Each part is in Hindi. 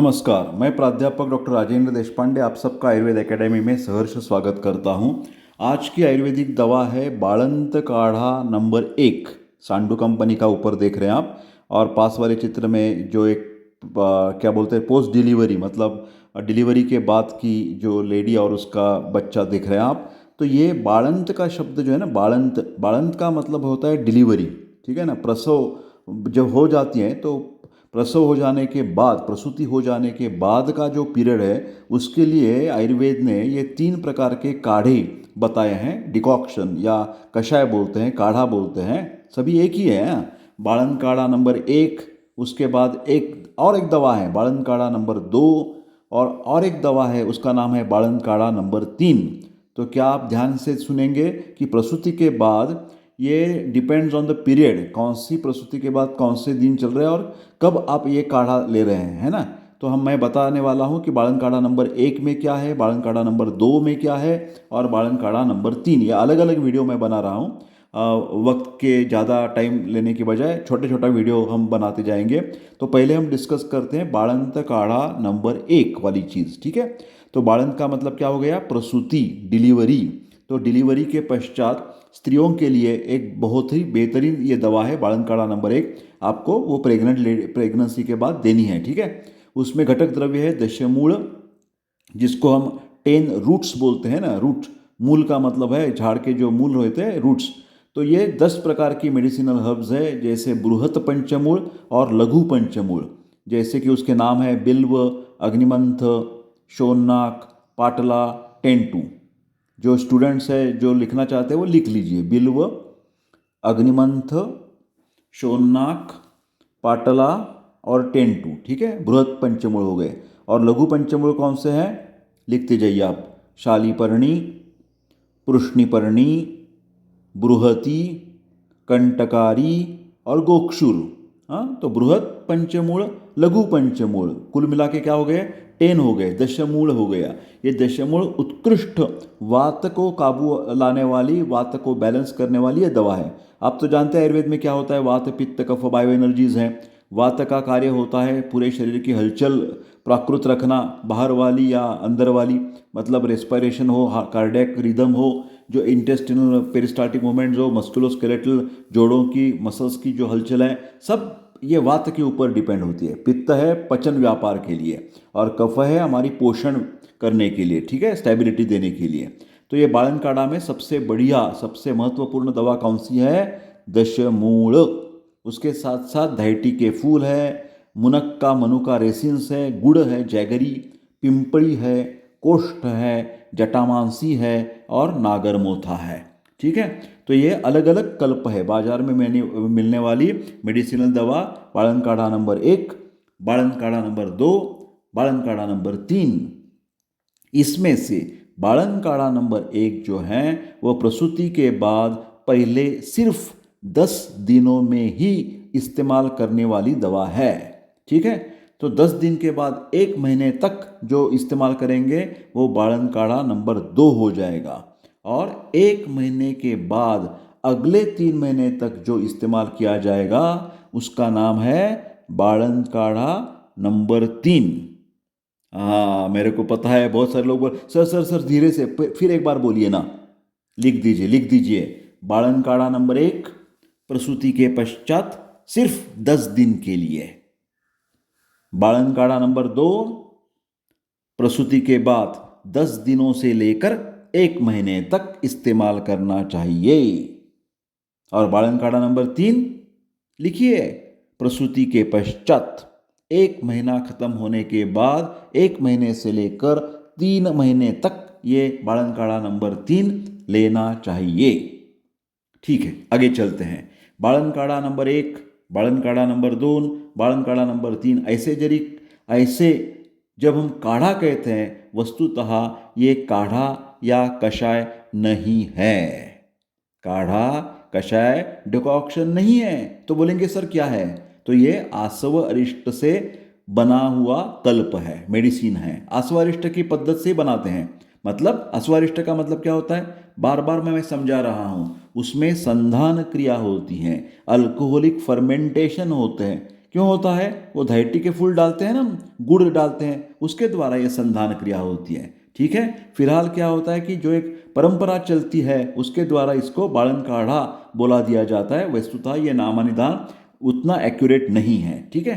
नमस्कार, मैं प्राध्यापक डॉक्टर राजेंद्र देशपांडे आप सबका आयुर्वेद एकेडमी में सहर्ष स्वागत करता हूं। आज की आयुर्वेदिक दवा है बाळंत काढ़ा नंबर 1। सांडू कंपनी का ऊपर देख रहे हैं आप, और पास वाले चित्र में जो एक क्या बोलते हैं पोस्ट डिलीवरी, मतलब डिलीवरी के बाद की जो लेडी और उसका बच्चा देख रहे हैं आप। तो ये बाळंत का शब्द जो है ना, बाळंत बाळंत का मतलब होता है डिलीवरी, ठीक है ना। प्रसव जब हो जाती है तो प्रसव हो जाने के बाद, प्रसूति हो जाने के बाद का जो पीरियड है, उसके लिए आयुर्वेद ने ये 3 प्रकार के काढ़े बताए हैं। डिकॉक्शन या कषाय बोलते हैं, काढ़ा बोलते हैं, सभी एक ही है। बाळंत काढ़ा नंबर 1, उसके बाद एक दवा है बाळंत काढ़ा नंबर 2, और एक दवा है उसका नाम है बाळंत काढ़ा नंबर 3। तो क्या आप ध्यान से सुनेंगे कि प्रसूति के बाद ये डिपेंड्स ऑन द पीरियड, कौन सी प्रसूति के बाद कौन से दिन चल रहे हैं और कब आप ये काढ़ा ले रहे हैं, है ना। तो मैं बताने वाला हूँ कि बाळंत काढ़ा नंबर 1 में क्या है, बाळंत काढ़ा नंबर 2 में क्या है, और बाळंत काढ़ा नंबर 3। ये अलग अलग वीडियो मैं बना रहा हूँ। वक्त के ज़्यादा टाइम लेने की बजाय छोटे छोटा वीडियो हम बनाते जाएंगे। तो पहले हम डिस्कस करते हैं बाळंत काढ़ा नंबर 1 वाली चीज़, ठीक है। तो बाळंत का मतलब क्या हो गया, प्रसूति, डिलीवरी। तो डिलीवरी के पश्चात स्त्रियों के लिए एक बहुत ही बेहतरीन ये दवा है बाळंत काढ़ा नंबर 1। आपको वो प्रेगनेंसी के बाद देनी है, ठीक है। उसमें घटक द्रव्य है दशमूल, जिसको हम 10 रूट्स बोलते हैं ना। रूट, मूल का मतलब है झाड़ के जो मूल होते हैं, रूट्स। तो ये 10 प्रकार की मेडिसिनल हर्ब्स है, जैसे बृहत पंचमूल और लघु पंचमूल। जैसे कि उसके नाम है बिल्व, अग्निमंथ, शोन्नाक, पाटला, टेंटू। जो स्टूडेंट्स है जो लिखना चाहते हैं वो लिख लीजिए, बिल्व, अग्निमंथ, शोन्नाक, पाटला और टेंटू, ठीक है। बृहत पंचमूल हो गए। और लघु पंचमूल कौन से हैं, लिखते जाइए आप, शालीपर्णी, पृष्णिपर्णी, बृहति, कंटकारी और गोक्षुर। हाँ, तो बृहत पंचमूल, लघु पंचमूल, कुल मिला के क्या हो गए, 10 हो गए, दशमूल हो गया। ये दशमूल उत्कृष्ट वात को काबू लाने वाली, वात को बैलेंस करने वाली ये दवा है। आप तो जानते हैं आयुर्वेद में क्या होता है, वात पित्त कफ बायो एनर्जीज हैं। वात का कार्य होता है पूरे शरीर की हलचल प्राकृत रखना, बाहर वाली या अंदर वाली, मतलब रेस्पिरेशन हो, कार्डियक रिदम हो, जो इंटेस्टिनल पेरिस्टाल्टिक मूवमेंट्स हो, मस्कुलोस्केलेटल जोड़ों की मसल्स की जो हलचल है, सब ये वात के ऊपर डिपेंड होती है। पित्त है पचन व्यापार के लिए, और कफ है हमारी पोषण करने के लिए, ठीक है, स्टेबिलिटी देने के लिए। तो ये बाळंत काढ़ा में सबसे बढ़िया, सबसे महत्वपूर्ण दवा कौन सी है, दशमूल। उसके साथ साथ धायटी के फूल है, मुनक्का मनुका रेसिन्स है, गुड़ है, जैगरी, पिंपड़ी है, कोष्ठ है, जटामांसी है और नागरमोथा है, ठीक है। तो ये अलग अलग कल्प है बाजार में मिलने वाली मेडिसिनल दवा। बाळंत काढ़ा नंबर 1, बाळंत काढ़ा नंबर 2, बाळंत काढ़ा नंबर 3। इसमें से बाळंत काढ़ा नंबर 1 जो है वो प्रसूति के बाद पहले सिर्फ 10 दिनों में ही इस्तेमाल करने वाली दवा है, ठीक है। तो 10 दिन के बाद 1 महीने तक जो इस्तेमाल करेंगे वो बाळंत काढ़ा नंबर 2 हो जाएगा। और 1 महीने के बाद अगले 3 महीने तक जो इस्तेमाल किया जाएगा उसका नाम है बाळंत काढ़ा नंबर 3। हाँ, मेरे को पता है बहुत सारे लोग बोल, सर सर सर धीरे से फिर एक बार बोलिए ना। लिख दीजिए, लिख दीजिए, बाळंत काढ़ा नंबर 1 प्रसूति के पश्चात सिर्फ 10 दिन के लिए। बाळंत काढ़ा नंबर 2 प्रसूति के बाद 10 दिनों से लेकर 1 महीने तक इस्तेमाल करना चाहिए। और बाळंत काढ़ा नंबर 3 लिखिए, प्रसूति के पश्चात 1 महीना खत्म होने के बाद 1 महीने से लेकर 3 महीने तक ये बाळंत काढ़ा नंबर 3 लेना चाहिए, ठीक है। आगे चलते हैं, बाळंत काढ़ा नंबर 1, बाळंत काढ़ा नंबर 2, बाळंत काढ़ा नंबर 3, ऐसे जब हम काढ़ा कहते हैं, वस्तुतः ये काढ़ा या कषाय नहीं है। काढ़ा, कषाय, डिकॉक्शन नहीं है। तो बोलेंगे सर क्या है, तो ये आसव अरिष्ट से बना हुआ कल्प है, मेडिसिन है। आसव अरिष्ट की पद्धत से बनाते हैं। मतलब आसवारिष्ट का मतलब क्या होता है, बार बार मैं समझा रहा हूँ, उसमें संधान क्रिया होती है, अल्कोहलिक फर्मेंटेशन होते हैं। क्यों होता है? वो धायटी के फूल डालते हैं ना, गुड़ डालते हैं, उसके द्वारा ये संधान क्रिया होती है। ठीक है, फिलहाल क्या होता है कि जो एक परंपरा चलती है उसके द्वारा इसको बालन काढ़ा बोला दिया जाता है। वस्तुतः ये नामानिदान उतना एक्यूरेट नहीं है। ठीक है,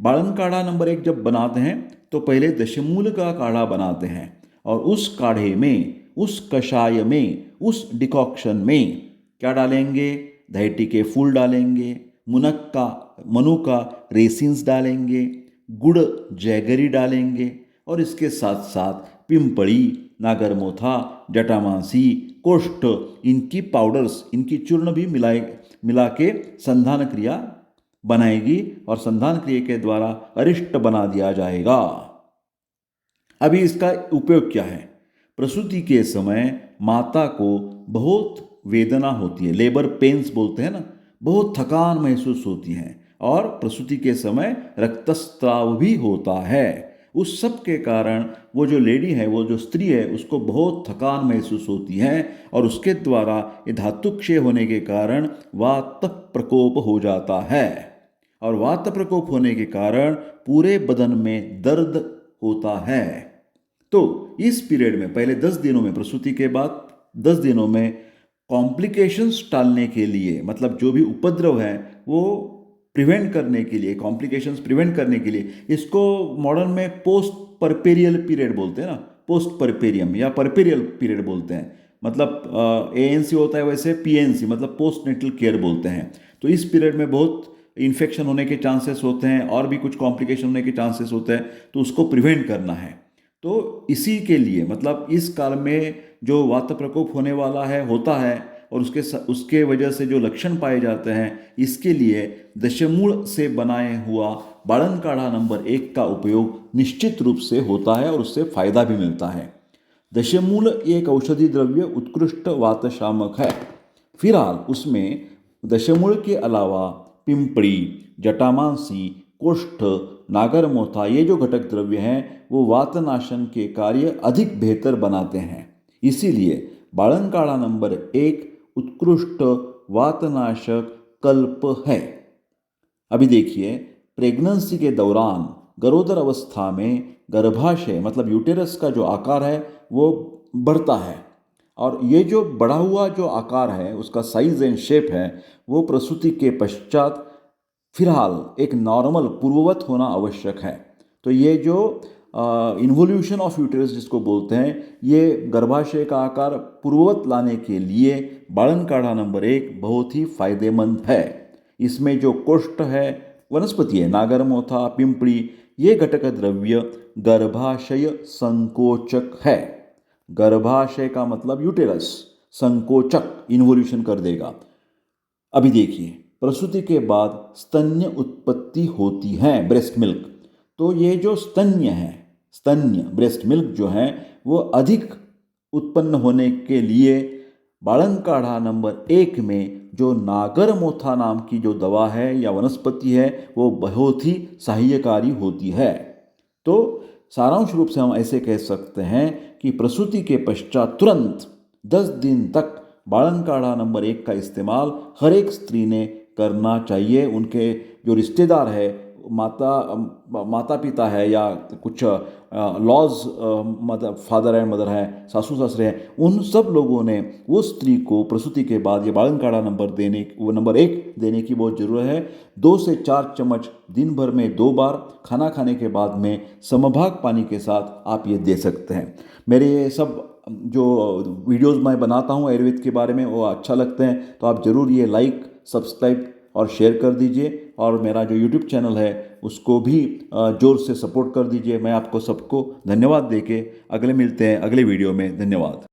बालन काढ़ा नंबर 1 जब बनाते हैं तो पहले दशमूल का काढ़ा बनाते हैं और उस काढ़े में, उस कषाय में, उस डिकॉक्शन में क्या डालेंगे? धायटी के फूल डालेंगे, मनु का रेसिन्स डालेंगे, गुड़ जैगरी डालेंगे और इसके साथ साथ पिंपड़ी, नागरमोथा, जटामांसी, कोष्ठ, इनकी पाउडर्स, इनकी चूर्ण भी मिला के संधान क्रिया बनाएगी और संधान क्रिया के द्वारा अरिष्ट बना दिया जाएगा। अभी इसका उपयोग क्या है? प्रसूति के समय माता को बहुत वेदना होती है, लेबर पेन्स बोलते हैं ना, बहुत थकान महसूस होती है और प्रसूति के समय रक्तस्राव भी होता है। उस सब के कारण वो जो लेडी है, वो जो स्त्री है, उसको बहुत थकान महसूस होती है और उसके द्वारा ये धातुक्षय होने के कारण वात प्रकोप हो जाता है और वात प्रकोप होने के कारण पूरे बदन में दर्द होता है। तो इस पीरियड में पहले 10 दिनों में, प्रसूति के बाद 10 दिनों में कॉम्प्लिकेशंस टालने के लिए, मतलब जो भी उपद्रव है वो प्रिवेंट करने के लिए, कॉम्प्लिकेशंस प्रिवेंट करने के लिए, इसको मॉडर्न में पोस्ट परपेरियल पीरियड बोलते हैं ना, पोस्ट परपेरियम या परपेरियल पीरियड बोलते हैं। मतलब एएनसी होता है वैसे पीएनसी मतलब पोस्ट नेटल केयर बोलते हैं। तो इस पीरियड में बहुत इन्फेक्शन होने के चांसेस होते हैं और भी कुछ कॉम्प्लिकेशन होने के चांसेस होते हैं, तो उसको प्रिवेंट करना है। तो इसी के लिए, मतलब इस काल में जो वात प्रकोप होने वाला है, होता है और उसके वजह से जो लक्षण पाए जाते हैं, इसके लिए दशमूल से बनाए हुआ बालन काढ़ा नंबर 1 का उपयोग निश्चित रूप से होता है और उससे फायदा भी मिलता है। दशमूल एक औषधि द्रव्य उत्कृष्ट वातशामक है। फिलहाल उसमें दशमूल के अलावा पिंपड़ी, जटामांसी, कोष्ठ, नागरमोथा, ये जो घटक द्रव्य हैं वो वातनाशन के कार्य अधिक बेहतर बनाते हैं। इसीलिए बालन काढ़ा नंबर 1 उत्कृष्ट वातनाशक कल्प है। अभी देखिए, प्रेगनेंसी के दौरान गरोदर अवस्था में गर्भाशय मतलब यूटेरस का जो आकार है वो बढ़ता है और ये जो बढ़ा हुआ जो आकार है, उसका साइज एंड शेप है, वो प्रसूति के पश्चात फिलहाल एक नॉर्मल पूर्ववत होना आवश्यक है। तो ये जो इन्वोल्यूशन ऑफ यूटेरस जिसको बोलते हैं, ये गर्भाशय का आकार पूर्ववत लाने के लिए बालन काढ़ा नंबर 1 बहुत ही फायदेमंद है। इसमें जो कोष्ठ है, वनस्पति है, नागरमोथा, पिंपड़ी, ये घटक द्रव्य गर्भाशय संकोचक है। गर्भाशय का मतलब यूटेरस, संकोचक, इन्वोल्यूशन कर देगा। अभी देखिए, प्रसूति के बाद स्तन्य उत्पत्ति होती है, ब्रेस्ट मिल्क। तो ये जो स्तन्य है, स्तन्य ब्रेस्ट मिल्क जो है, वो अधिक उत्पन्न होने के लिए बालन काढ़ा नंबर 1 में जो नागरमोथा नाम की जो दवा है या वनस्पति है, वो बहुत ही सहायकारी होती है। तो सारांश रूप से हम ऐसे कह सकते हैं कि प्रसूति के पश्चात तुरंत 10 दिन तक बालन काढ़ा नंबर 1 का इस्तेमाल हर एक स्त्री ने करना चाहिए। उनके जो रिश्तेदार है, माता पिता है या कुछ laws mother, father and mother है, सासू ससुर हैं, उन सब लोगों ने उस स्त्री को प्रसूति के बाद ये बालन काढ़ा नंबर 1 देने की बहुत ज़रूरत है। 2 से 4 चम्मच दिन भर में 2 बार खाना खाने के बाद में समभाग पानी के साथ आप ये दे सकते हैं। मेरे ये सब जो वीडियोस मैं बनाता हूँ आयुर्वेद के बारे में, वो अच्छा लगते हैं तो आप ज़रूर ये लाइक, सब्सक्राइब और शेयर कर दीजिए और मेरा जो यूट्यूब चैनल है उसको भी जोर से सपोर्ट कर दीजिए। मैं आपको सबको धन्यवाद देके अगले मिलते हैं अगले वीडियो में। धन्यवाद।